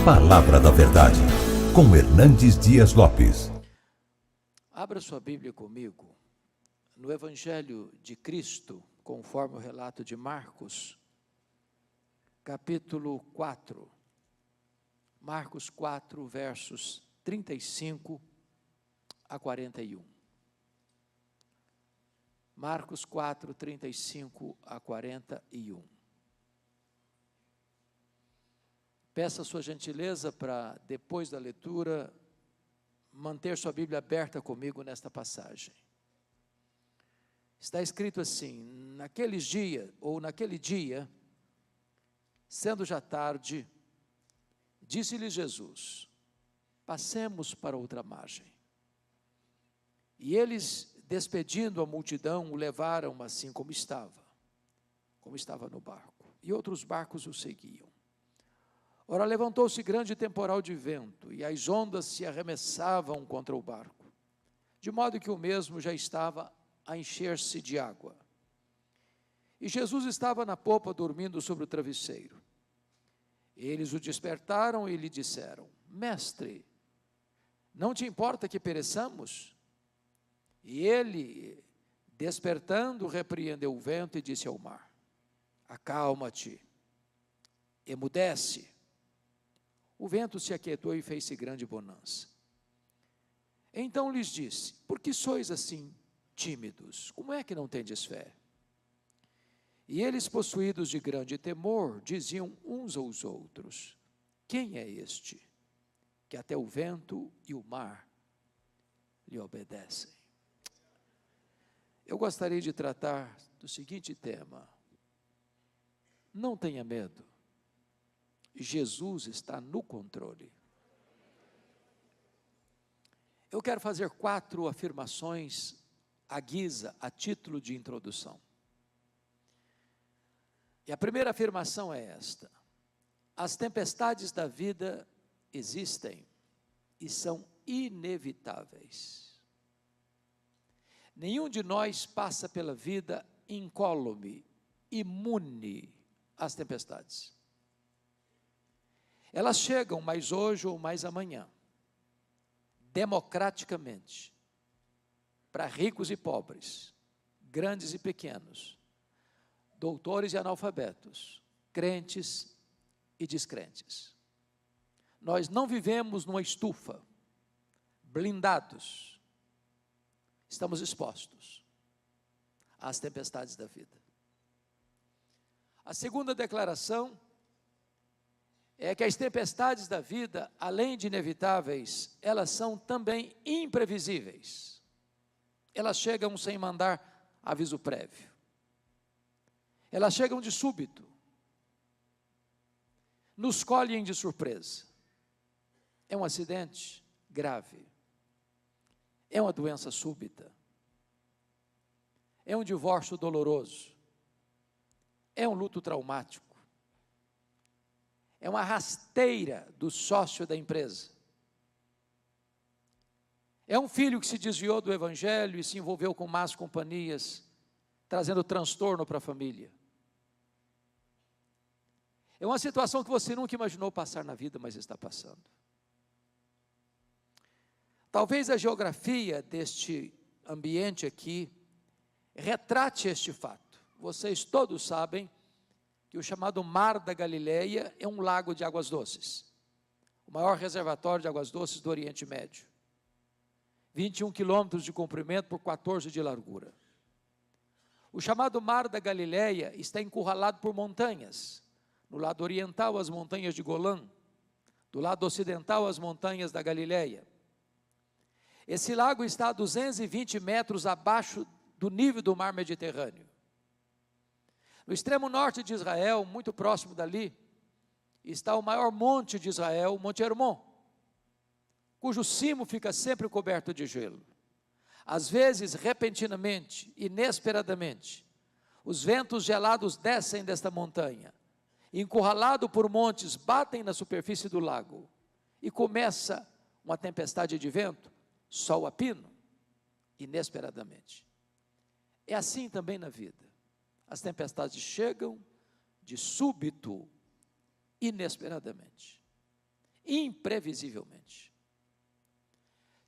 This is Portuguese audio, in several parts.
Palavra da Verdade, com Hernandes Dias Lopes. Abra sua Bíblia comigo, no Evangelho de Cristo, conforme o relato de Marcos, capítulo 4. Marcos 4, versos 35 a 41. Marcos 4, 35 a 41. Peço a sua gentileza para, depois da leitura, manter sua Bíblia aberta comigo nesta passagem. Está escrito assim: naquele dia, sendo já tarde, disse-lhe Jesus: passemos para outra margem. E eles, despedindo a multidão, o levaram assim como estava no barco, e outros barcos o seguiam. Ora, levantou-se grande temporal de vento, e as ondas se arremessavam contra o barco, de modo que o mesmo já estava a encher-se de água. E Jesus estava na popa, dormindo sobre o travesseiro. Eles o despertaram e lhe disseram: Mestre, não te importa que pereçamos? E ele, despertando, repreendeu o vento e disse ao mar: acalma-te, emudece. O vento se aquietou e fez-se grande bonança. Então lhes disse: por que sois assim tímidos? Como é que não tendes fé? E eles, possuídos de grande temor, diziam uns aos outros: quem é este, que até o vento e o mar lhe obedecem? Eu gostaria de tratar do seguinte tema: não tenha medo, Jesus está no controle. Eu quero fazer 4 afirmações a título de introdução. E a primeira afirmação é esta: as tempestades da vida existem e são inevitáveis. Nenhum de nós passa pela vida incólume, imune às tempestades. Elas chegam mais hoje ou mais amanhã, democraticamente, para ricos e pobres, grandes e pequenos, doutores e analfabetos, crentes e descrentes. Nós não vivemos numa estufa, blindados, estamos expostos às tempestades da vida. A segunda declaração é que as tempestades da vida, além de inevitáveis, elas são também imprevisíveis. Elas chegam sem mandar aviso prévio. Elas chegam de súbito. Nos colhem de surpresa. É um acidente grave. É uma doença súbita. É um divórcio doloroso. É um luto traumático. É uma rasteira do sócio da empresa. É um filho que se desviou do evangelho e se envolveu com más companhias, trazendo transtorno para a família. É uma situação que você nunca imaginou passar na vida, mas está passando. Talvez a geografia deste ambiente aqui retrate este fato. Vocês todos sabem que o chamado Mar da Galileia é um lago de águas doces, o maior reservatório de águas doces do Oriente Médio, 21 quilômetros de comprimento por 14 de largura. O chamado Mar da Galileia está encurralado por montanhas, no lado oriental as montanhas de Golã, do lado ocidental as montanhas da Galileia. Esse lago está a 220 metros abaixo do nível do mar Mediterrâneo. No extremo norte de Israel, muito próximo dali, está o maior monte de Israel, o Monte Hermon, cujo cimo fica sempre coberto de gelo. Às vezes, repentinamente, inesperadamente, os ventos gelados descem desta montanha, encurralado por montes, batem na superfície do lago, e começa uma tempestade de vento, sol a pino, inesperadamente. É assim também na vida. As tempestades chegam de súbito, inesperadamente. imprevisivelmente.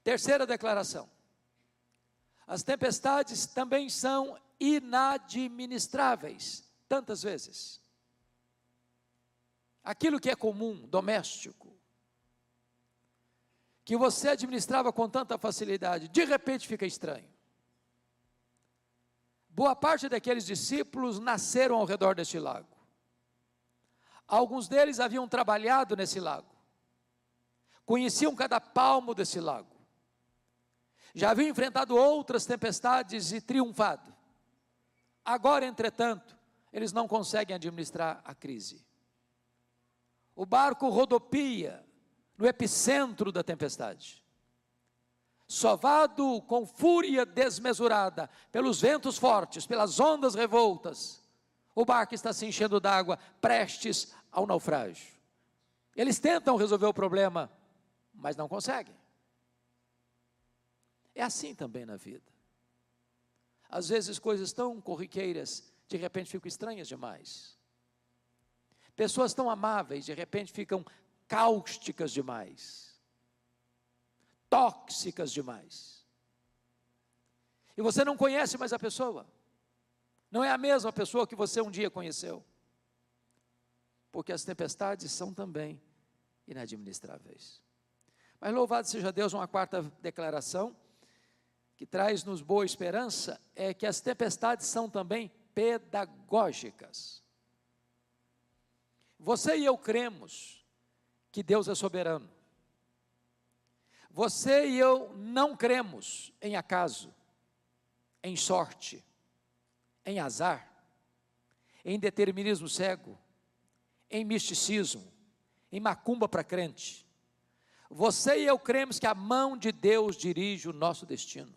Terceira declaração: as tempestades também são inadministráveis, tantas vezes. Aquilo que é comum, doméstico, que você administrava com tanta facilidade, de repente fica estranho. Boa parte daqueles discípulos nasceram ao redor deste lago. Alguns deles haviam trabalhado nesse lago, conheciam cada palmo desse lago, já haviam enfrentado outras tempestades e triunfado. Agora, entretanto, eles não conseguem administrar a crise. O barco rodopia no epicentro da tempestade, sovado com fúria desmesurada, pelos ventos fortes, pelas ondas revoltas. O barco está se enchendo d'água, prestes ao naufrágio. Eles tentam resolver o problema, mas não conseguem. É assim também na vida. Às vezes coisas tão corriqueiras, de repente ficam estranhas demais. Pessoas tão amáveis, de repente ficam cáusticas demais, tóxicas demais. E você não conhece mais a pessoa. Não é a mesma pessoa que você um dia conheceu. Porque as tempestades são também inadministráveis. Mas louvado seja Deus, uma quarta declaração que traz-nos boa esperança é que as tempestades são também pedagógicas. Você e eu cremos que Deus é soberano. Você e eu não cremos em acaso, em sorte, em azar, em determinismo cego, em misticismo, em macumba para crente. Você e eu cremos que a mão de Deus dirige o nosso destino.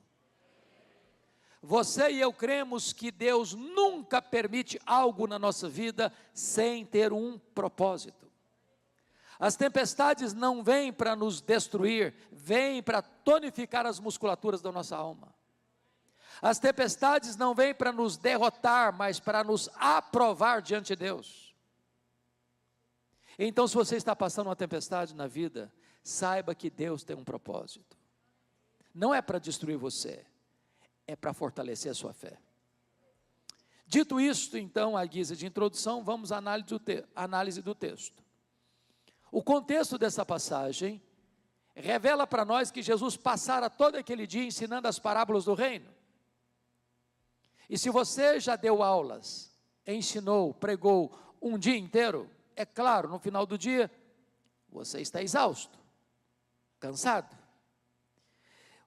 Você e eu cremos que Deus nunca permite algo na nossa vida sem ter um propósito. As tempestades não vêm para nos destruir, vêm para tonificar as musculaturas da nossa alma. As tempestades não vêm para nos derrotar, mas para nos aprovar diante de Deus. Então, se você está passando uma tempestade na vida, saiba que Deus tem um propósito. Não é para destruir você, é para fortalecer a sua fé. Dito isto, então, à guisa de introdução, vamos à análise do texto. O contexto dessa passagem revela para nós que Jesus passara todo aquele dia ensinando as parábolas do reino. E se você já deu aulas, ensinou, pregou um dia inteiro, é claro, no final do dia, você está exausto, cansado.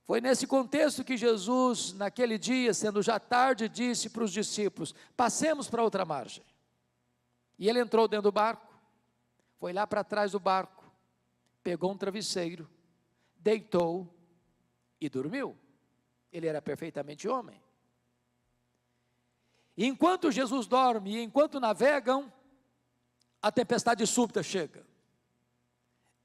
Foi nesse contexto que Jesus, naquele dia, sendo já tarde, disse para os discípulos: passemos para outra margem. E ele entrou dentro do barco, foi lá para trás do barco, pegou um travesseiro, deitou e dormiu. Ele era perfeitamente homem. E enquanto Jesus dorme, e enquanto navegam, a tempestade súbita chega.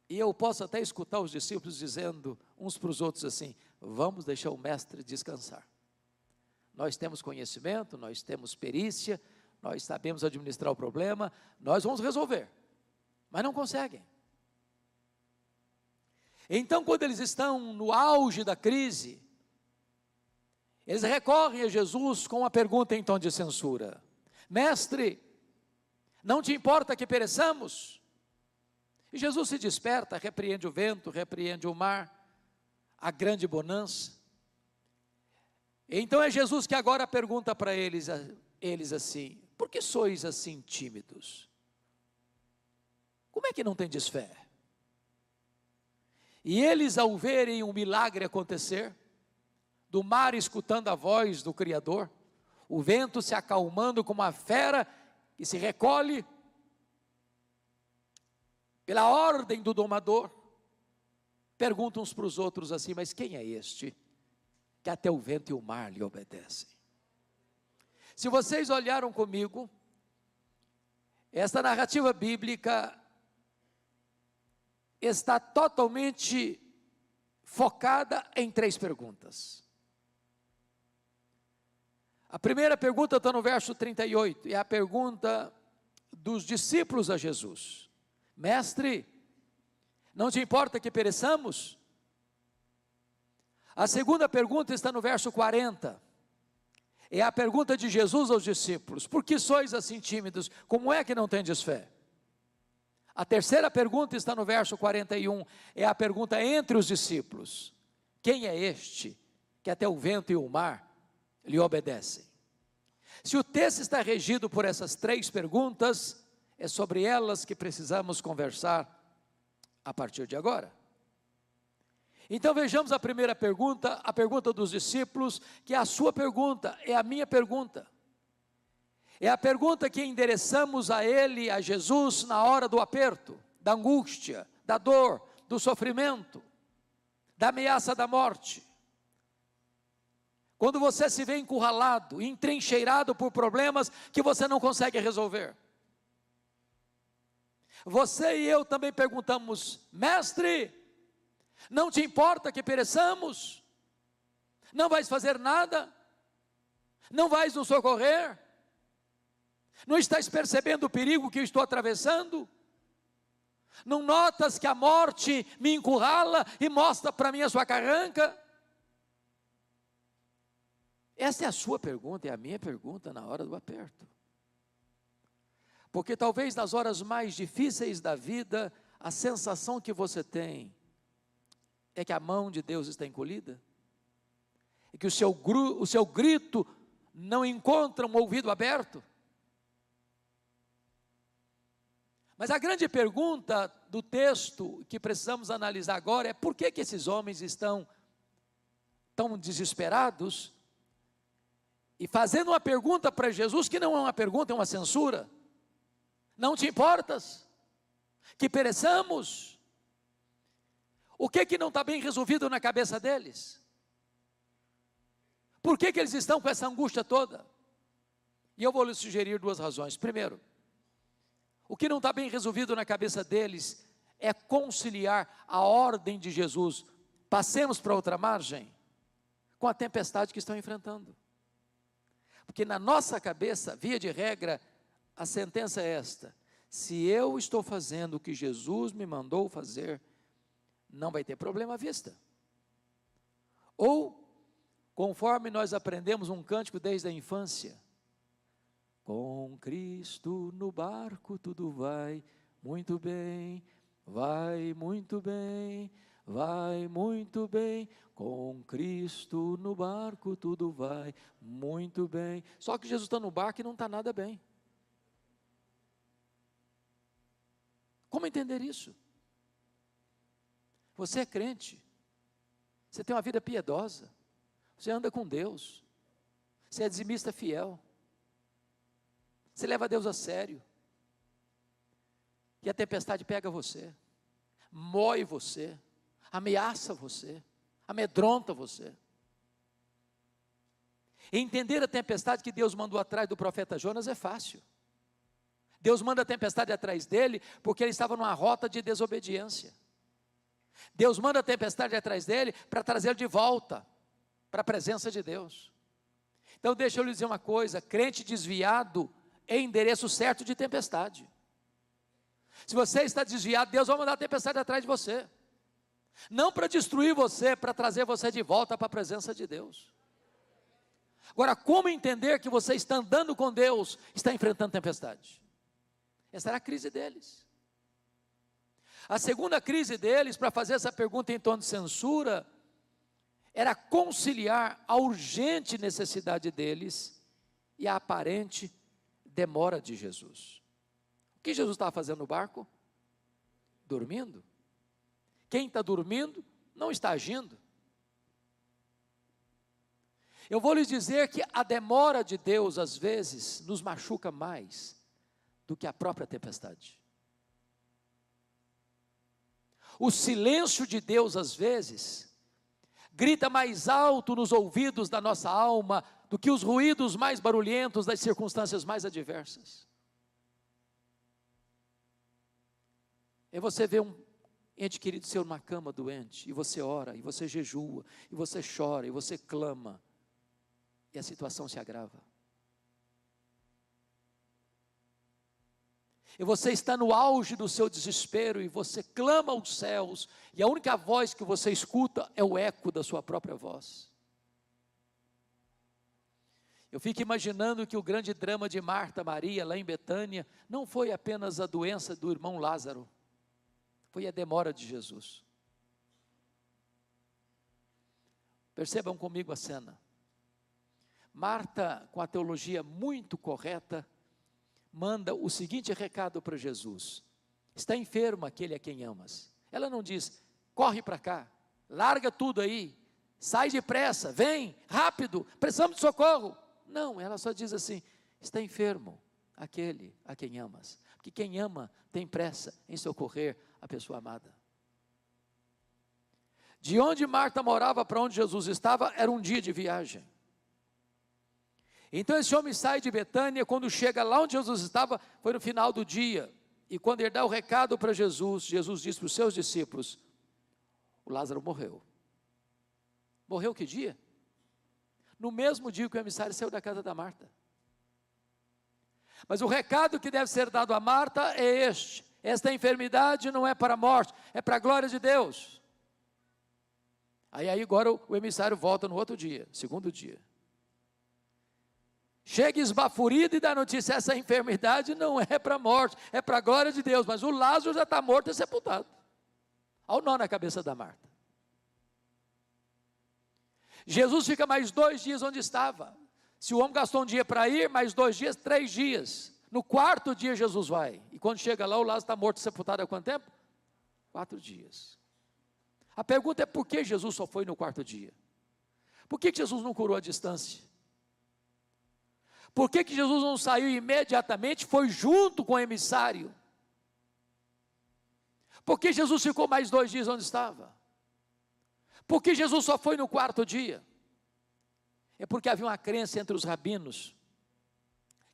E eu posso até escutar os discípulos dizendo uns para os outros assim: vamos deixar o mestre descansar. Nós temos conhecimento, nós temos perícia, nós sabemos administrar o problema, nós vamos resolver. Mas não conseguem. Então, quando eles estão no auge da crise, eles recorrem a Jesus com uma pergunta em tom de censura: mestre, não te importa que pereçamos? E Jesus se desperta, repreende o vento, repreende o mar, a grande bonança. Então é Jesus que agora pergunta para eles assim: por que sois assim tímidos? Como é que não tendes fé? E eles, ao verem um milagre acontecer, do mar escutando a voz do Criador, o vento se acalmando como uma fera que se recolhe pela ordem do domador, perguntam uns para os outros assim: mas quem é este que até o vento e o mar lhe obedecem? Se vocês olharam comigo, esta narrativa bíblica está totalmente focada em 3 perguntas. A primeira pergunta está no verso 38, é a pergunta dos discípulos a Jesus: mestre, Não te importa que pereçamos? A segunda pergunta está no verso 40. É a pergunta de Jesus aos discípulos: por que sois assim tímidos? Como é que não tendes fé? A terceira pergunta está no verso 41. É a pergunta entre os discípulos: quem é este que até o vento e o mar lhe obedecem? Se o texto está regido por essas três perguntas, é sobre elas que precisamos conversar a partir de agora. Então vejamos a primeira pergunta, a pergunta dos discípulos, que é a sua pergunta, é a minha pergunta. É a pergunta que endereçamos a Ele, a Jesus, na hora do aperto, da angústia, da dor, do sofrimento, da ameaça da morte. Quando você se vê encurralado, entrincheirado por problemas que você não consegue resolver. Você e eu também perguntamos: mestre, não te importa que pereçamos? Não vais fazer nada? Não vais nos socorrer? Não estás percebendo o perigo que eu estou atravessando? Não notas que a morte me encurrala e mostra para mim a sua carranca? Essa é a sua pergunta, é a minha pergunta na hora do aperto. Porque talvez nas horas mais difíceis da vida, a sensação que você tem é que a mão de Deus está encolhida, é que o seu grito não encontra um ouvido aberto. Mas a grande pergunta do texto que precisamos analisar agora é: por que esses homens estão tão desesperados e fazendo uma pergunta para Jesus, que não é uma pergunta, é uma censura? Não te importas que pereçamos? O que não está bem resolvido na cabeça deles? Por que eles estão com essa angústia toda? E eu vou lhes sugerir duas razões. Primeiro, o que não está bem resolvido na cabeça deles é conciliar a ordem de Jesus: passemos para outra margem, com a tempestade que estão enfrentando. Porque na nossa cabeça, via de regra, a sentença é esta: se eu estou fazendo o que Jesus me mandou fazer, não vai ter problema à vista. Ou, conforme nós aprendemos um cântico desde a infância: com Cristo no barco tudo vai muito bem, vai muito bem, vai muito bem, com Cristo no barco tudo vai muito bem. Só que Jesus está no barco e não está nada bem. Como entender isso? Você é crente, você tem uma vida piedosa, você anda com Deus, você é dizimista fiel, você leva Deus a sério, e a tempestade pega você, mói você, ameaça você, amedronta você. Entender a tempestade que Deus mandou atrás do profeta Jonas é fácil. Deus manda a tempestade atrás dele porque ele estava numa rota de desobediência. Deus manda a tempestade atrás dele para trazê-lo de volta para a presença de Deus. Então deixa eu lhe dizer uma coisa: crente desviado é endereço certo de tempestade. Se você está desviado, Deus vai mandar a tempestade atrás de você, não para destruir você, para trazer você de volta para a presença de Deus. Agora, como entender que você está andando com Deus, está enfrentando tempestade? Essa era a crise deles. A segunda crise deles, para fazer essa pergunta em tom de censura, era conciliar a urgente necessidade deles e a aparente demora de Jesus. O que Jesus estava fazendo no barco? Dormindo. Quem está dormindo não está agindo. Eu vou lhes dizer que a demora de Deus às vezes nos machuca mais do que a própria tempestade. O silêncio de Deus às vezes grita mais alto nos ouvidos da nossa alma do que os ruídos mais barulhentos das circunstâncias mais adversas. E você vê um ente querido seu numa cama doente, e você ora, e você jejua, e você chora, e você clama, e a situação se agrava. e você está no auge do seu desespero, e você clama aos céus, e a única voz que você escuta é o eco da sua própria voz. Eu fico imaginando que o grande drama de Marta, Maria, lá em Betânia, não foi apenas a doença do irmão Lázaro, foi a demora de Jesus. Percebam comigo a cena. Marta, com a teologia muito correta, manda o seguinte recado para Jesus: está enfermo aquele a quem amas. Ela não diz, corre para cá, larga tudo aí, sai depressa, vem, rápido, precisamos de socorro. Não, ela só diz assim, está enfermo aquele a quem amas. Porque quem ama tem pressa em socorrer a pessoa amada. De onde Marta morava para onde Jesus estava, era um dia de viagem. Então esse homem sai de Betânia, quando chega lá onde Jesus estava, foi no final do dia. E quando ele dá o recado para Jesus, Jesus diz para os seus discípulos, o Lázaro morreu. Morreu que dia? No mesmo dia que o emissário saiu da casa da Marta. Mas o recado que deve ser dado a Marta é este: esta enfermidade não é para a morte, é para a glória de Deus. Aí agora o emissário volta no outro dia, segundo dia. Chega esbaforido e dá notícia, essa enfermidade não é para a morte, é para a glória de Deus, mas o Lázaro já está morto e sepultado. Olha o nó na cabeça da Marta. Jesus fica mais 2 dias onde estava. Se o homem gastou um dia para ir, mais 2 dias, 3 dias. No 4º dia Jesus vai. E quando chega lá, o Lázaro está morto e sepultado há quanto tempo? 4 dias. A pergunta é por que Jesus só foi no 4º dia? Por que Jesus não curou a distância? Por que Jesus não saiu imediatamente, foi junto com o emissário? Por que Jesus ficou mais 2 dias onde estava? Por que Jesus só foi no 4º dia? É porque havia uma crença entre os rabinos,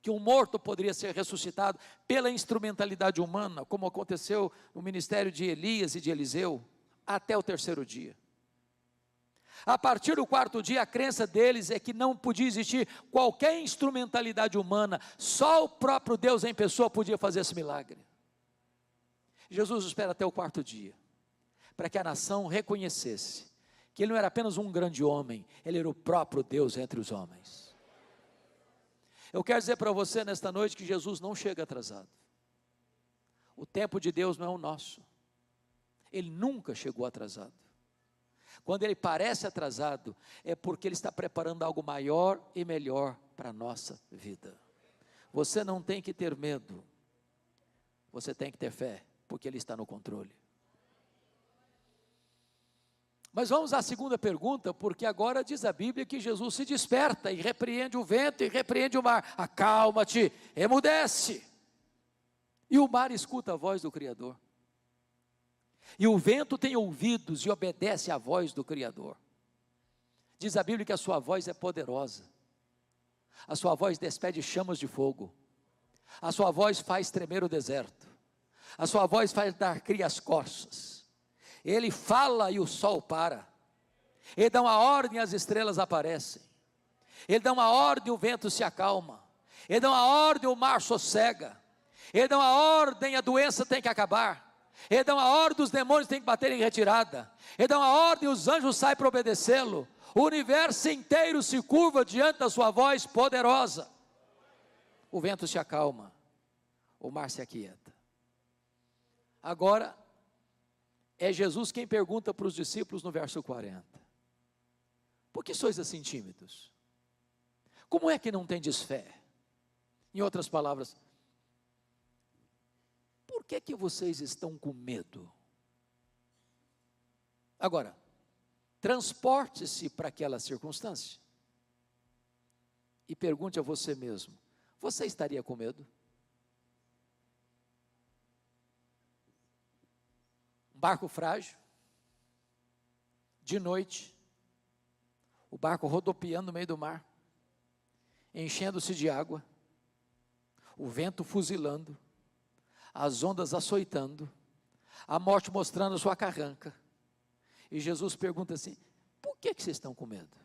que um morto poderia ser ressuscitado pela instrumentalidade humana, como aconteceu no ministério de Elias e de Eliseu, até o 3º dia. A partir do 4º dia, a crença deles é que não podia existir qualquer instrumentalidade humana, só o próprio Deus em pessoa podia fazer esse milagre. Jesus espera até o 4º dia, para que a nação reconhecesse que ele não era apenas um grande homem, ele era o próprio Deus entre os homens. Eu quero dizer para você nesta noite que Jesus não chega atrasado. O tempo de Deus não é o nosso. Ele nunca chegou atrasado. Quando ele parece atrasado, é porque ele está preparando algo maior e melhor para a nossa vida. Você não tem que ter medo, você tem que ter fé, porque ele está no controle. Mas vamos à segunda pergunta, porque agora diz a Bíblia que Jesus se desperta e repreende o vento e repreende o mar. Acalma-te, emudece. E o mar escuta a voz do Criador. E o vento tem ouvidos e obedece à voz do Criador. Diz a Bíblia que a sua voz é poderosa. A sua voz despede chamas de fogo. A sua voz faz tremer o deserto. A sua voz faz dar cria às corças. Ele fala e o sol para. Ele dá uma ordem e as estrelas aparecem. Ele dá uma ordem e o vento se acalma. Ele dá uma ordem e o mar sossega. Ele dá uma ordem e a doença tem que acabar. Ele dá uma ordem, os demônios têm que bater em retirada. Ele dá uma ordem e os anjos saem para obedecê-lo. O universo inteiro se curva diante da sua voz poderosa. O vento se acalma, o mar se aquieta. Agora, é Jesus quem pergunta para os discípulos no verso 40. Por que sois assim tímidos? Como é que não tendes fé? Em outras palavras, por que vocês estão com medo? Agora, transporte-se para aquela circunstância e pergunte a você mesmo, você estaria com medo? Um barco frágil, de noite, o barco rodopiando no meio do mar, enchendo-se de água, o vento fuzilando, as ondas açoitando, a morte mostrando sua carranca, e Jesus pergunta assim, por que vocês estão com medo?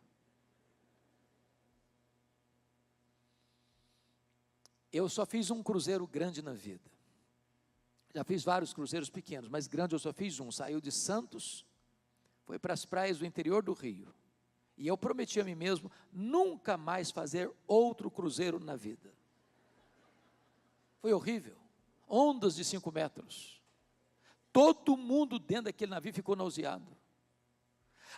Eu só fiz um cruzeiro grande na vida, Já fiz vários cruzeiros pequenos, mas grande eu só fiz um. Saiu de Santos, foi para as praias do interior do Rio. E eu prometi a mim mesmo nunca mais fazer outro cruzeiro na vida. Foi horrível. Ondas de 5 metros. Todo mundo dentro daquele navio ficou nauseado.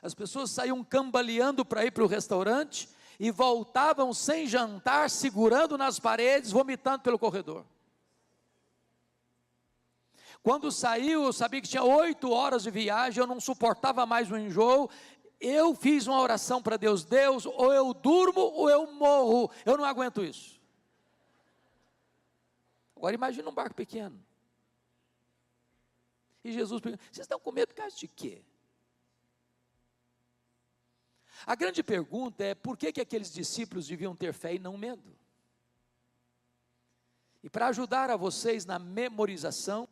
As pessoas saíam cambaleando para ir para o restaurante e voltavam sem jantar, segurando nas paredes, vomitando pelo corredor. Quando saiu, eu sabia que tinha 8 horas de viagem, eu não suportava mais o enjoo. Eu fiz uma oração para Deus: Deus, ou eu durmo ou eu morro, eu não aguento isso. Agora imagina um barco pequeno. E Jesus pergunta: vocês estão com medo por causa de quê? A grande pergunta é: por que aqueles discípulos deviam ter fé e não medo? E para ajudar a vocês na memorização,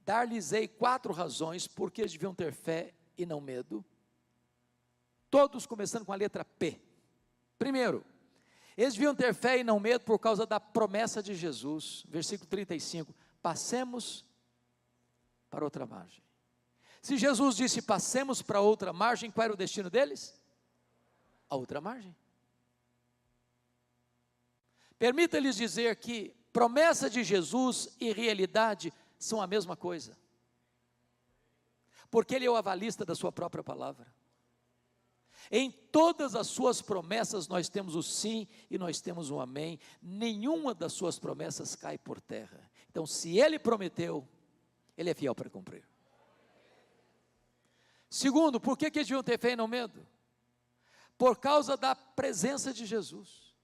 dar-lhes-ei 4 razões por que eles deviam ter fé e não medo. Todos começando com a letra P. Primeiro, eles deviam ter fé e não medo por causa da promessa de Jesus. Versículo 35, passemos para outra margem. Se Jesus disse passemos para outra margem, qual era o destino deles? A outra margem. Permita-lhes dizer que promessa de Jesus e realidade são a mesma coisa, porque Ele é o avalista da sua própria palavra. Em todas as suas promessas nós temos o sim e nós temos o amém. Nenhuma das suas promessas cai por terra. Então, se Ele prometeu, Ele é fiel para cumprir. Segundo, por que eles deviam ter fé e não medo? Por causa da presença de Jesus.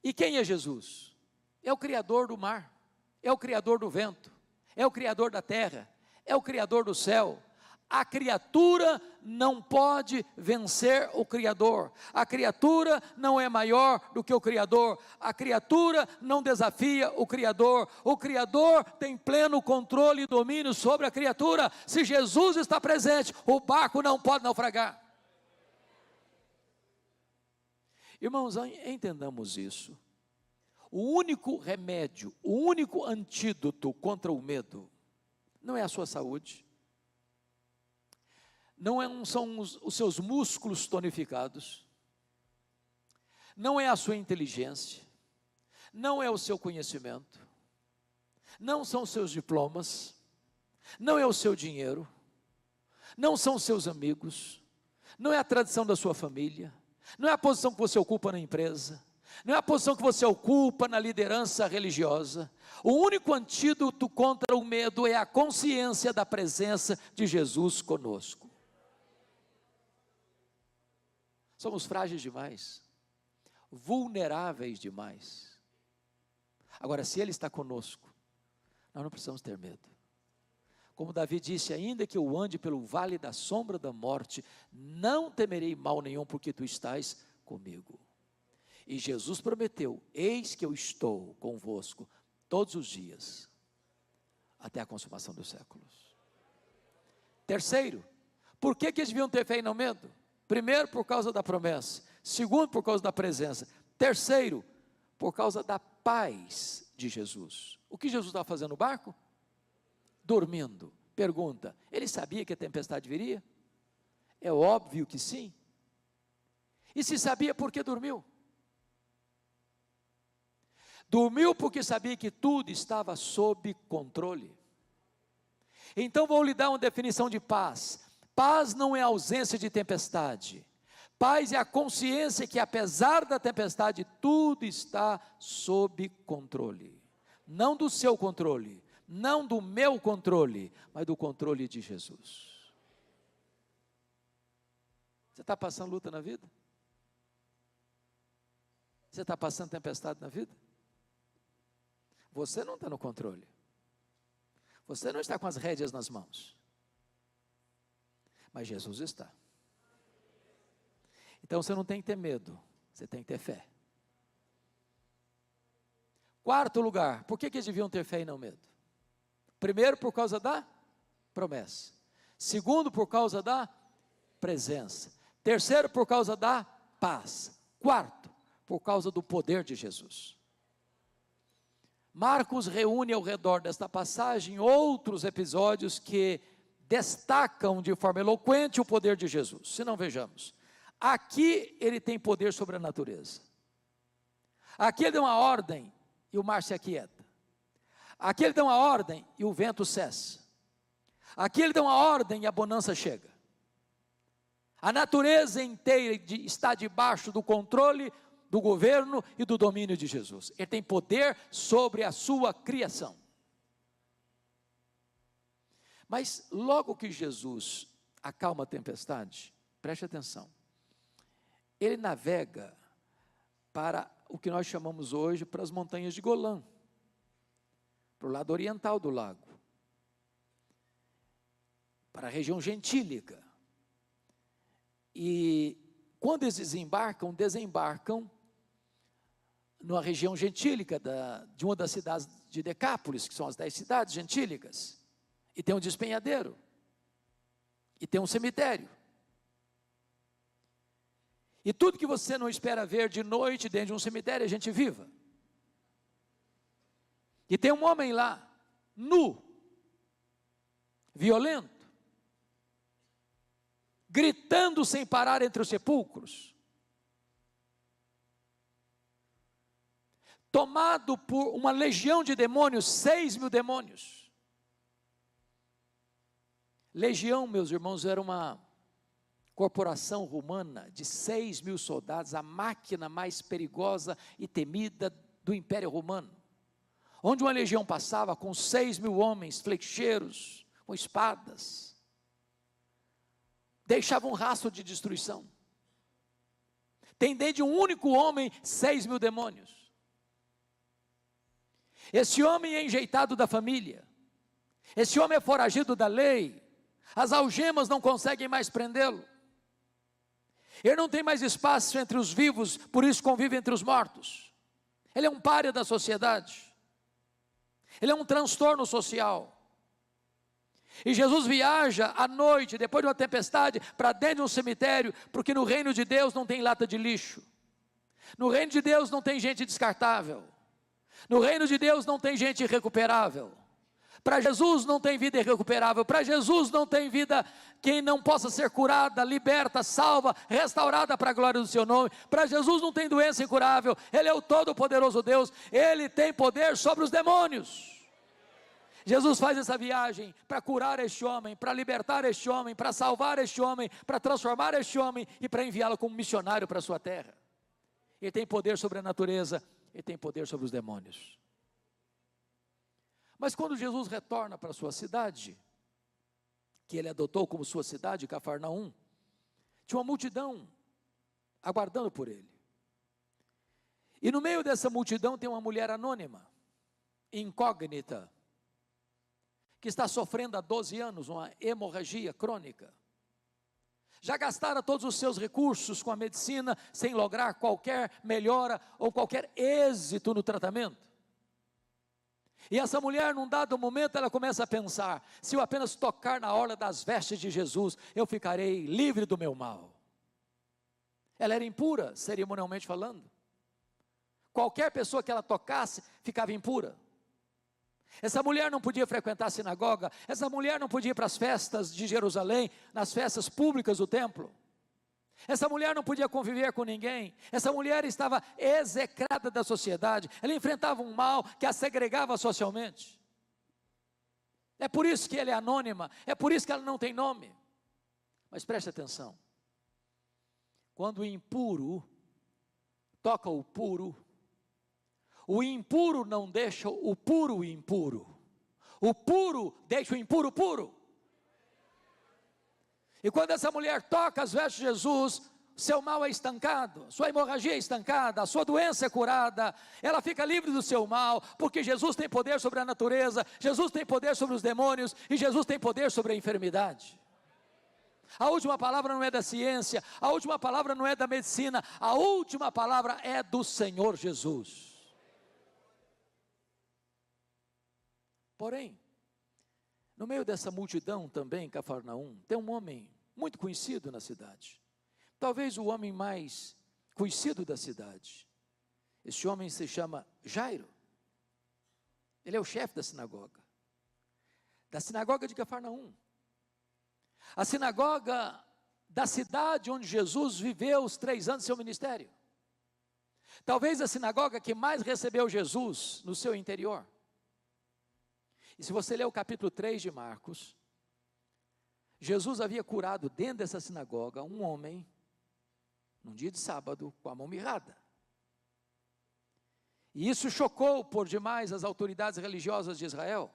E quem é Jesus? É o Criador do mar, é o Criador do vento, é o Criador da terra, é o Criador do céu. A criatura não pode vencer o Criador, a criatura não é maior do que o Criador, a criatura não desafia o Criador tem pleno controle e domínio sobre a criatura. Se Jesus está presente, o barco não pode naufragar. Irmãos, entendamos isso. O único remédio, o único antídoto contra o medo, não é a sua saúde, não são os seus músculos tonificados, não é a sua inteligência, não é o seu conhecimento, não são os seus diplomas, não é o seu dinheiro, não são os seus amigos, não é a tradição da sua família, não é a posição que você ocupa na empresa, não é a posição que você ocupa na liderança religiosa. O único antídoto contra o medo é a consciência da presença de Jesus conosco. Somos frágeis demais, vulneráveis demais. Agora, se Ele está conosco, nós não precisamos ter medo. Como Davi disse: ainda que eu ande pelo vale da sombra da morte, não temerei mal nenhum, porque Tu estás comigo. E Jesus prometeu: eis que eu estou convosco todos os dias, até a consumação dos séculos. Terceiro, por que eles deviam ter fé e não medo? Primeiro, por causa da promessa. Segundo, por causa da presença. Terceiro, por causa da paz de Jesus. O que Jesus estava fazendo no barco? Dormindo. Pergunta: ele sabia que a tempestade viria? É óbvio que sim. E se sabia, por que dormiu? Dormiu porque sabia que tudo estava sob controle. Então vou lhe dar uma definição de paz. Paz não é ausência de tempestade. Paz é a consciência que, apesar da tempestade, tudo está sob controle. Não do seu controle, não do meu controle, mas do controle de Jesus. Você está passando luta na vida? Você está passando tempestade na vida? Você não está no controle. Você não está com as rédeas nas mãos. Mas Jesus está. Então você não tem que ter medo, você tem que ter fé. Quarto lugar, por que eles deviam ter fé e não medo? Primeiro, por causa da promessa. Segundo, por causa da presença. Terceiro, por causa da paz. Quarto, por causa do poder de Jesus. Marcos reúne ao redor desta passagem outros episódios que destacam de forma eloquente o poder de Jesus. Se não, vejamos. Aqui ele tem poder sobre a natureza. Aqui ele dá uma ordem e o mar se aquieta. Aqui ele dá uma ordem e o vento cessa. Aqui ele dá uma ordem e a bonança chega. A natureza inteira está debaixo do controle, do governo e do domínio de Jesus. Ele tem poder sobre a sua criação. Mas logo que Jesus acalma a tempestade, preste atenção, ele navega para o que nós chamamos hoje para as montanhas de Golã, para o lado oriental do lago, para a região gentílica. E quando eles desembarcam numa região gentílica de uma das cidades de Decápolis, que são as 10 cidades gentílicas, e tem um despenhadeiro, e tem um cemitério. E tudo que você não espera ver de noite dentro de um cemitério é gente viva. E tem um homem lá, nu, violento, gritando sem parar entre os sepulcros, tomado por uma legião de demônios, 6.000 demônios. Legião, meus irmãos, era uma corporação romana de 6.000 soldados, a máquina mais perigosa e temida do Império Romano, onde uma legião passava com 6.000 homens, flecheiros, com espadas, deixava um rastro de destruição. Tem dentro de um único homem 6.000 demônios. Esse homem é enjeitado da família, esse homem é foragido da lei, as algemas não conseguem mais prendê-lo, ele não tem mais espaço entre os vivos, por isso convive entre os mortos. Ele é um pária da sociedade, ele é um transtorno social. E Jesus viaja à noite, depois de uma tempestade, para dentro de um cemitério, porque no reino de Deus não tem lata de lixo, no reino de Deus não tem gente descartável, no reino de Deus não tem gente irrecuperável. Para Jesus não tem vida irrecuperável, para Jesus não tem vida quem não possa ser curada, liberta, salva, restaurada para a glória do seu nome. Para Jesus não tem doença incurável, Ele é o todo-poderoso Deus, Ele tem poder sobre os demônios. Jesus faz essa viagem para curar este homem, para libertar este homem, para salvar este homem, para transformar este homem e para enviá-lo como missionário para a sua terra. Ele tem poder sobre a natureza, Ele tem poder sobre os demônios. Mas quando Jesus retorna para a sua cidade, que ele adotou como sua cidade, Cafarnaum, tinha uma multidão aguardando por ele. E no meio dessa multidão tem uma mulher anônima, incógnita, que está sofrendo há 12 anos uma hemorragia crônica. Já gastara todos os seus recursos com a medicina, sem lograr qualquer melhora ou qualquer êxito no tratamento. E essa mulher, num dado momento, ela começa a pensar: se eu apenas tocar na orla das vestes de Jesus, eu ficarei livre do meu mal. Ela era impura, cerimonialmente falando. Qualquer pessoa que ela tocasse, ficava impura. Essa mulher não podia frequentar a sinagoga, essa mulher não podia ir para as festas de Jerusalém, nas festas públicas do templo. Essa mulher não podia conviver com ninguém, essa mulher estava execrada da sociedade, ela enfrentava um mal que a segregava socialmente. É por isso que ela é anônima, é por isso que ela não tem nome. Mas preste atenção, quando o impuro toca o puro, o impuro não deixa o puro impuro, o puro deixa o impuro puro. E quando essa mulher toca as vestes de Jesus, seu mal é estancado, sua hemorragia é estancada, a sua doença é curada, ela fica livre do seu mal, porque Jesus tem poder sobre a natureza, Jesus tem poder sobre os demônios, e Jesus tem poder sobre a enfermidade. A última palavra não é da ciência, a última palavra não é da medicina, a última palavra é do Senhor Jesus. Porém, no meio dessa multidão também, em Cafarnaum, tem um homem muito conhecido na cidade, talvez o homem mais conhecido da cidade. Esse homem se chama Jairo. Ele é o chefe da sinagoga de Cafarnaum, a sinagoga da cidade onde Jesus viveu os 3 anos de seu ministério, talvez a sinagoga que mais recebeu Jesus no seu interior. E se você ler o capítulo 3 de Marcos, Jesus havia curado dentro dessa sinagoga um homem, num dia de sábado, com a mão mirrada. E isso chocou por demais as autoridades religiosas de Israel,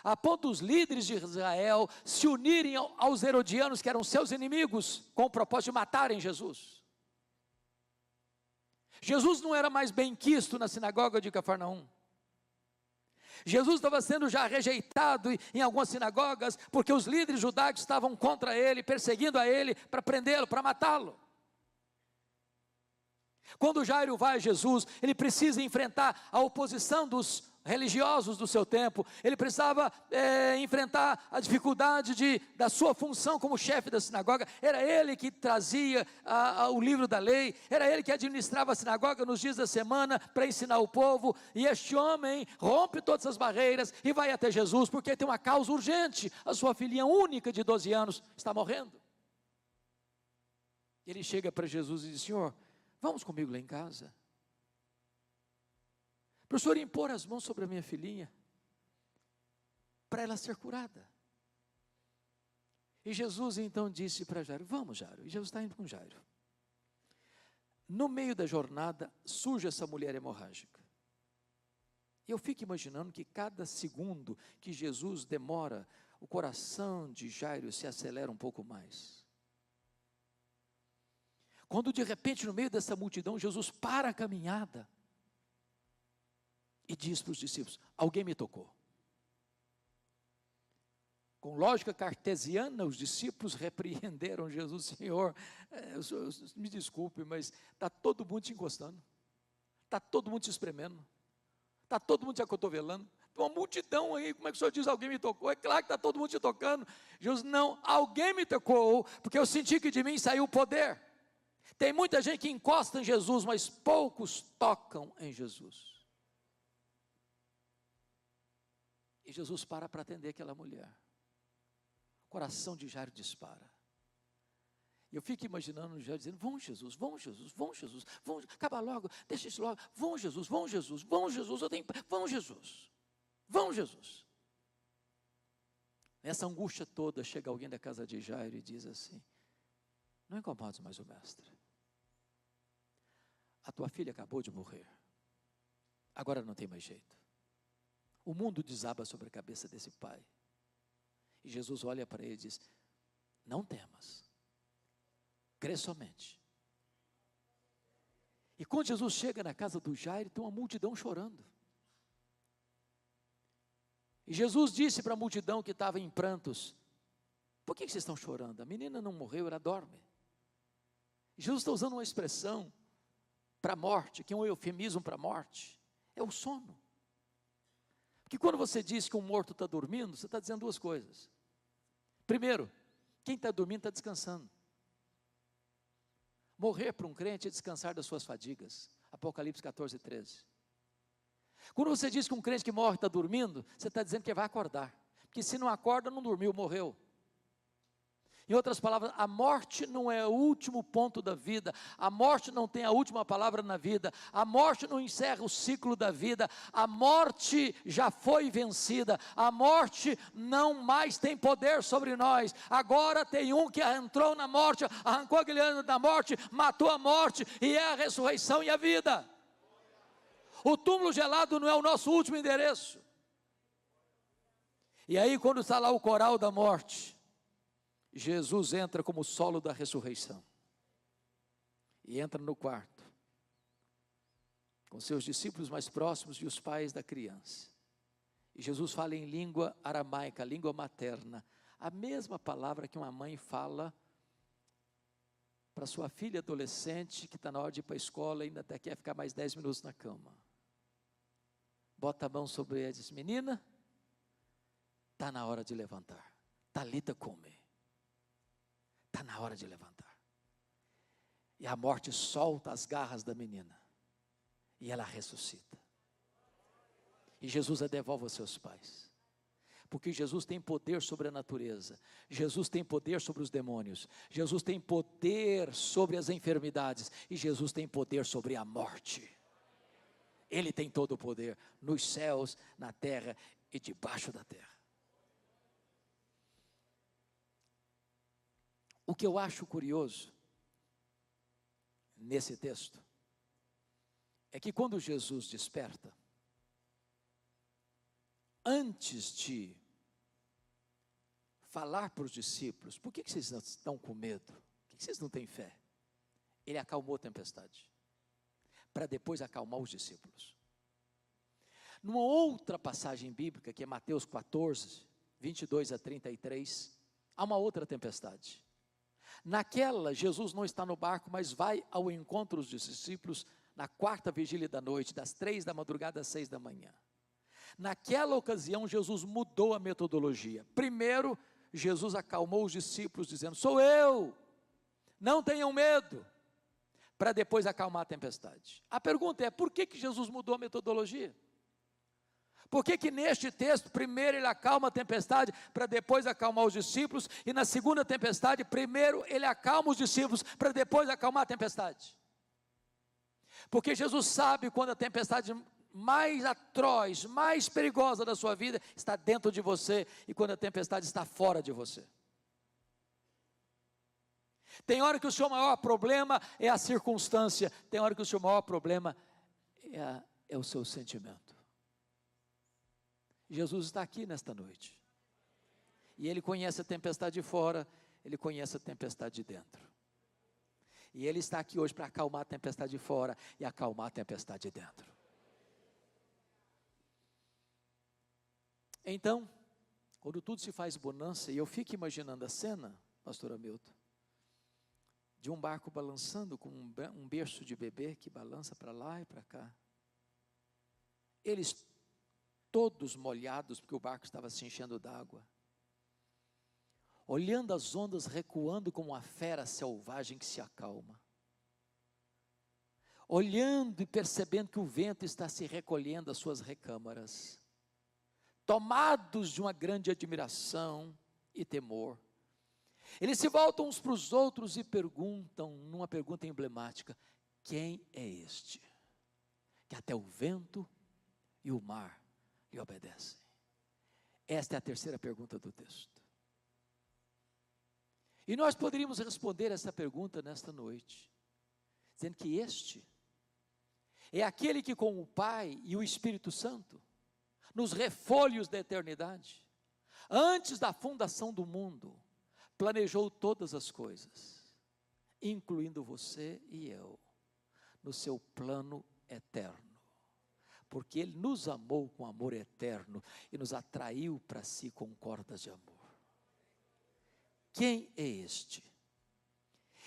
a ponto dos líderes de Israel se unirem aos herodianos, que eram seus inimigos, com o propósito de matarem Jesus. Jesus não era mais bem quisto na sinagoga de Cafarnaum. Jesus estava sendo já rejeitado em algumas sinagogas, porque os líderes judaicos estavam contra ele, perseguindo a ele, para prendê-lo, para matá-lo. Quando Jairo vai a Jesus, ele precisa enfrentar a oposição dos religiosos do seu tempo, ele precisava enfrentar a dificuldade da sua função como chefe da sinagoga. Era ele que trazia o livro da lei, era ele que administrava a sinagoga nos dias da semana para ensinar o povo, e este homem rompe todas as barreiras e vai até Jesus, porque tem uma causa urgente, a sua filhinha única de 12 anos está morrendo. Ele chega para Jesus e diz: Senhor, vamos comigo lá em casa, para o Senhor impor as mãos sobre a minha filhinha, para ela ser curada. E Jesus então disse para Jairo: vamos, Jairo. E Jesus está indo com Jairo. No meio da jornada, surge essa mulher hemorrágica. E eu fico imaginando que cada segundo que Jesus demora, o coração de Jairo se acelera um pouco mais. Quando de repente, no meio dessa multidão, Jesus para a caminhada e diz para os discípulos: alguém me tocou. Com lógica cartesiana, os discípulos repreenderam Jesus: Senhor, me desculpe, mas está todo mundo te encostando, está todo mundo te espremendo, está todo mundo te acotovelando, tem uma multidão aí, como é que o Senhor diz, alguém me tocou? É claro que está todo mundo te tocando. Jesus: não, alguém me tocou, porque eu senti que de mim saiu o poder. Tem muita gente que encosta em Jesus, mas poucos tocam em Jesus. E Jesus para atender aquela mulher. O coração de Jairo dispara. E eu fico imaginando Jairo dizendo: vamos Jesus, vamos Jesus, vamos Jesus, vamos, acaba logo, deixa isso logo, vamos Jesus, vamos Jesus, vamos Jesus, vamos Jesus, vamos Jesus. Nessa angústia toda, chega alguém da casa de Jairo e diz assim: não incomodes mais o mestre, a tua filha acabou de morrer, agora não tem mais jeito. O mundo desaba sobre a cabeça desse pai. E Jesus olha para ele e diz: não temas, crê somente. E quando Jesus chega na casa do Jairo, tem uma multidão chorando. E Jesus disse para a multidão que estava em prantos: por que vocês estão chorando? A menina não morreu, ela dorme. E Jesus está usando uma expressão para a morte, que é um eufemismo para a morte, é o sono. Porque quando você diz que um morto está dormindo, você está dizendo duas coisas. Primeiro, quem está dormindo está descansando. Morrer para um crente é descansar das suas fadigas. Apocalipse 14, 13. Quando você diz que um crente que morre está dormindo, você está dizendo que vai acordar. Porque se não acorda, não dormiu, morreu. Em outras palavras, a morte não é o último ponto da vida, a morte não tem a última palavra na vida, a morte não encerra o ciclo da vida, a morte já foi vencida, a morte não mais tem poder sobre nós. Agora tem um que entrou na morte, arrancou aquele ano da morte, matou a morte, e é a ressurreição e a vida. O túmulo gelado não é o nosso último endereço. E aí, quando está lá o coral da morte, Jesus entra como o solo da ressurreição, e entra no quarto, com seus discípulos mais próximos e os pais da criança, e Jesus fala em língua aramaica, língua materna, a mesma palavra que uma mãe fala para sua filha adolescente, que está na hora de ir para a escola e ainda até quer ficar mais 10 minutos na cama. Bota a mão sobre ela e diz: menina, está na hora de levantar, talita cume. Está na hora de levantar. E a morte solta as garras da menina, e ela ressuscita. e Jesus a devolve aos seus pais. Porque Jesus tem poder sobre a natureza, Jesus tem poder sobre os demônios, Jesus tem poder sobre as enfermidades, e Jesus tem poder sobre a morte. Ele tem todo o poder, nos céus, na terra e debaixo da terra. O que eu acho curioso, nesse texto, é que quando Jesus desperta, antes de falar para os discípulos, por que vocês estão com medo? Por que vocês não têm fé? Ele acalmou a tempestade, para depois acalmar os discípulos. Numa outra passagem bíblica, que é Mateus 14, 22 a 33, há uma outra tempestade. Naquela, Jesus não está no barco, mas vai ao encontro dos discípulos, na quarta vigília da noite, das 3 da madrugada às 6 da manhã. Naquela ocasião, Jesus mudou a metodologia. Primeiro, Jesus acalmou os discípulos, dizendo: sou eu, não tenham medo, para depois acalmar a tempestade. A pergunta é, por que Jesus mudou a metodologia? Por que neste texto, primeiro ele acalma a tempestade, para depois acalmar os discípulos, e na segunda tempestade, primeiro ele acalma os discípulos, para depois acalmar a tempestade? Porque Jesus sabe quando a tempestade mais atroz, mais perigosa da sua vida está dentro de você, e quando a tempestade está fora de você. Tem hora que o seu maior problema é a circunstância, tem hora que o seu maior problema é o seu sentimento. Jesus está aqui nesta noite, e Ele conhece a tempestade de fora, Ele conhece a tempestade de dentro, e Ele está aqui hoje para acalmar a tempestade de fora, e acalmar a tempestade de dentro. Então, quando tudo se faz bonança, e eu fico imaginando a cena, pastor Hamilton, de um barco balançando com um berço de bebê, que balança para lá e para cá, eles todos molhados, porque o barco estava se enchendo d'água, olhando as ondas recuando como uma fera selvagem que se acalma, olhando e percebendo que o vento está se recolhendo às suas recâmaras, tomados de uma grande admiração e temor, eles se voltam uns para os outros e perguntam, numa pergunta emblemática: quem é este, que até o vento e o mar lhe obedecem? Esta é a terceira pergunta do texto. E nós poderíamos responder essa pergunta nesta noite, dizendo que este é aquele que com o Pai e o Espírito Santo, nos refólhos da eternidade, antes da fundação do mundo, planejou todas as coisas, incluindo você e eu, no seu plano eterno, porque Ele nos amou com amor eterno, e nos atraiu para si com cordas de amor. Quem é este?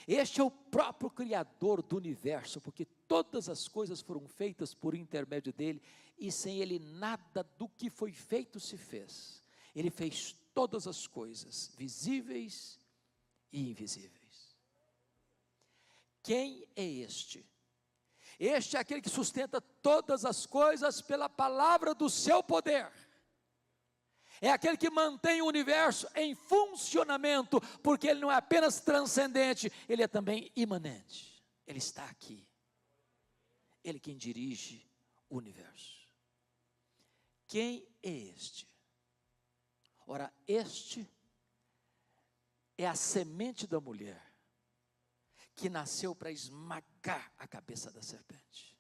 Este é o próprio Criador do universo, porque todas as coisas foram feitas por intermédio dEle, e sem Ele nada do que foi feito se fez. Ele fez todas as coisas, visíveis e invisíveis. Quem é este? Este é aquele que sustenta todas as coisas pela palavra do seu poder. É aquele que mantém o universo em funcionamento, porque Ele não é apenas transcendente, Ele é também imanente. Ele está aqui. Ele quem dirige o universo. Quem é este? Ora, este é a semente da mulher, que nasceu para esmagar a cabeça da serpente.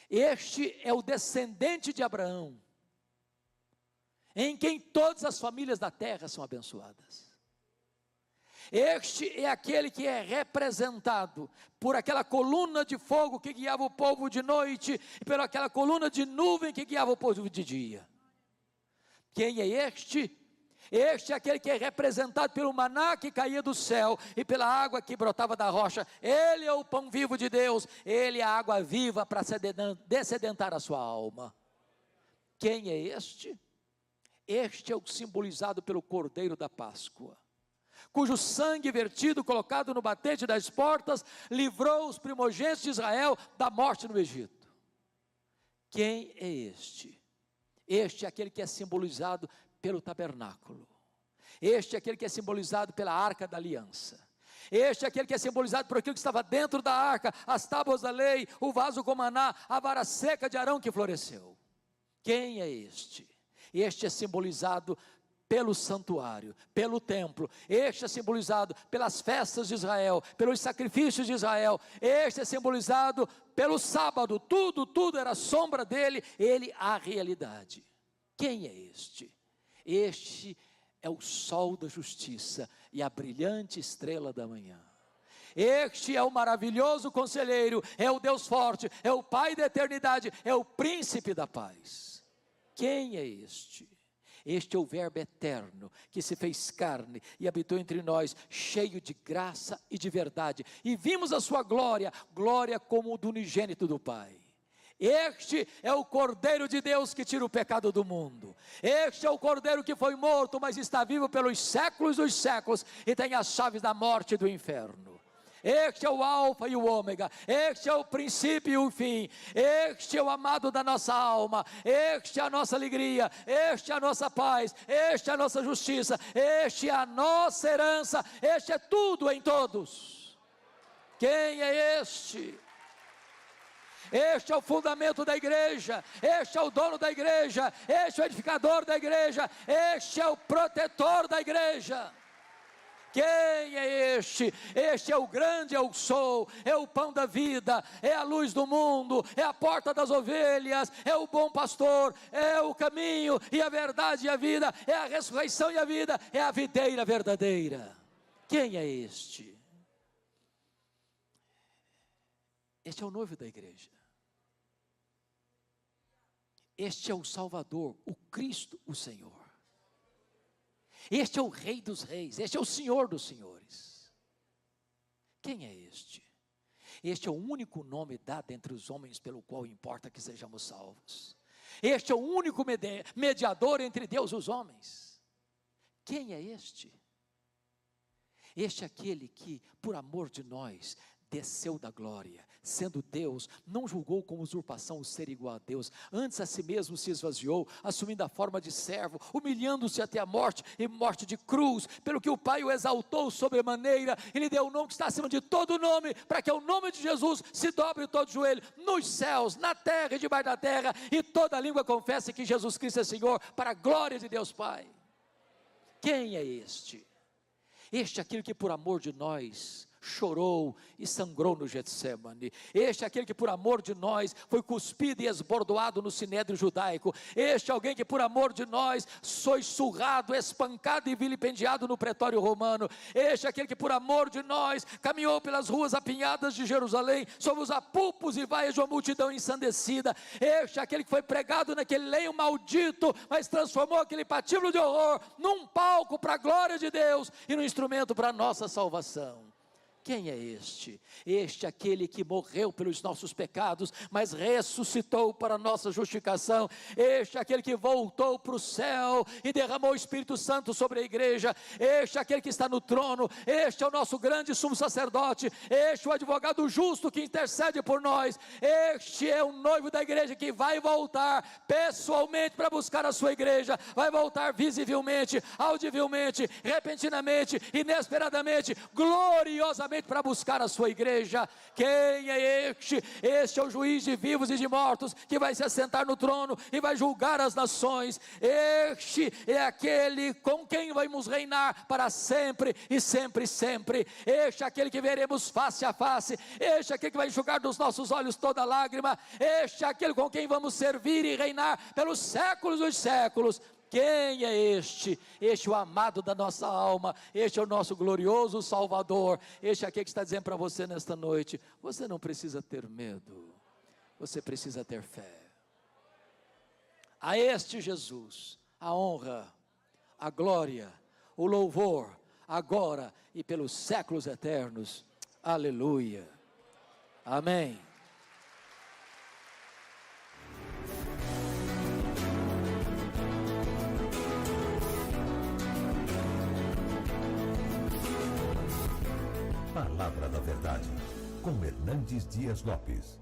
Este é o descendente de Abraão, em quem todas as famílias da terra são abençoadas. Este é aquele que é representado por aquela coluna de fogo que guiava o povo de noite, e pela aquela coluna de nuvem que guiava o povo de dia. Quem é este? Este é aquele que é representado pelo maná que caía do céu, e pela água que brotava da rocha. Ele é o pão vivo de Deus, Ele é a água viva para dessedentar a sua alma. Quem é este? Este é o simbolizado pelo Cordeiro da Páscoa, cujo sangue vertido, colocado no batente das portas, livrou os primogênitos de Israel da morte no Egito. Quem é este? Este é aquele que é simbolizado pelo tabernáculo. Este é aquele que é simbolizado pela arca da aliança. Este é aquele que é simbolizado por aquilo que estava dentro da arca, as tábuas da lei, o vaso com maná, a vara seca de Arão que floresceu. Quem é este? Este é simbolizado pelo santuário, pelo templo. Este é simbolizado pelas festas de Israel, pelos sacrifícios de Israel. Este é simbolizado pelo sábado. Tudo era sombra dele, ele a realidade. Quem é este? Este é o sol da justiça e a brilhante estrela da manhã. Este é o maravilhoso conselheiro, é o Deus forte, é o Pai da eternidade, é o príncipe da paz. Quem é este? Este é o Verbo eterno, que se fez carne e habitou entre nós, cheio de graça e de verdade. E vimos a sua glória, glória como do unigênito do Pai. Este é o Cordeiro de Deus que tira o pecado do mundo. Este é o Cordeiro que foi morto, mas está vivo pelos séculos dos séculos e tem as chaves da morte e do inferno. Este é o alfa e o ômega, este é o princípio e o fim, este é o amado da nossa alma, este é a nossa alegria, este é a nossa paz, este é a nossa justiça, este é a nossa herança, este é tudo em todos. Quem é este? Este é o fundamento da igreja, este é o dono da igreja, este é o edificador da igreja, este é o protetor da igreja. Quem é este? Este é o grande eu sou, é o pão da vida, é a luz do mundo, é a porta das ovelhas, é o bom pastor, é o caminho e a verdade e a vida, é a ressurreição e a vida, é a videira verdadeira. Quem é este? Este é o noivo da igreja. Este é o Salvador, o Cristo, o Senhor. Este é o Rei dos reis, este é o Senhor dos senhores. Quem é este? Este é o único nome dado entre os homens pelo qual importa que sejamos salvos. Este é o único mediador entre Deus e os homens. Quem é este? Este é aquele que, por amor de nós, desceu da glória, sendo Deus, não julgou como usurpação o ser igual a Deus, antes a si mesmo se esvaziou, assumindo a forma de servo, humilhando-se até a morte, e morte de cruz, pelo que o Pai o exaltou sobremaneira, e lhe deu o nome que está acima de todo nome, para que ao nome de Jesus se dobre todo joelho, nos céus, na terra e debaixo da terra, e toda língua confesse que Jesus Cristo é Senhor, para a glória de Deus Pai. Quem é este? Este é aquele que por amor de nós chorou e sangrou no Getsemane. Este é aquele que por amor de nós foi cuspido e esbordoado no sinédrio judaico. Este é alguém que por amor de nós foi surrado, espancado e vilipendiado no pretório romano. Este é aquele que por amor de nós caminhou pelas ruas apinhadas de Jerusalém, sob os apupos e vaias de uma multidão ensandecida. Este é aquele que foi pregado naquele leio maldito, mas transformou aquele patíbulo de horror num palco para a glória de Deus e num instrumento para a nossa salvação. Quem é este? Este é aquele que morreu pelos nossos pecados, mas ressuscitou para a nossa justificação. Este é aquele que voltou para o céu e derramou o Espírito Santo sobre a igreja. Este é aquele que está no trono. Este é o nosso grande sumo sacerdote. Este é o advogado justo que intercede por nós. Este é o noivo da igreja que vai voltar pessoalmente para buscar a sua igreja. Vai voltar visivelmente, audivelmente, repentinamente, inesperadamente, gloriosamente, para buscar a sua igreja. Quem é este? Este é o juiz de vivos e de mortos, que vai se assentar no trono e vai julgar as nações. Este é aquele com quem vamos reinar para sempre e sempre e sempre. Este é aquele que veremos face a face. Este é aquele que vai enxugar dos nossos olhos toda lágrima. Este é aquele com quem vamos servir e reinar pelos séculos dos séculos. Quem é este? Este é o amado da nossa alma, este é o nosso glorioso Salvador. Este é aquele que está dizendo para você nesta noite: você não precisa ter medo, você precisa ter fé. A este Jesus, a honra, a glória, o louvor, agora e pelos séculos eternos. Aleluia. Amém. Palavra da Verdade, com Hernandes Dias Lopes.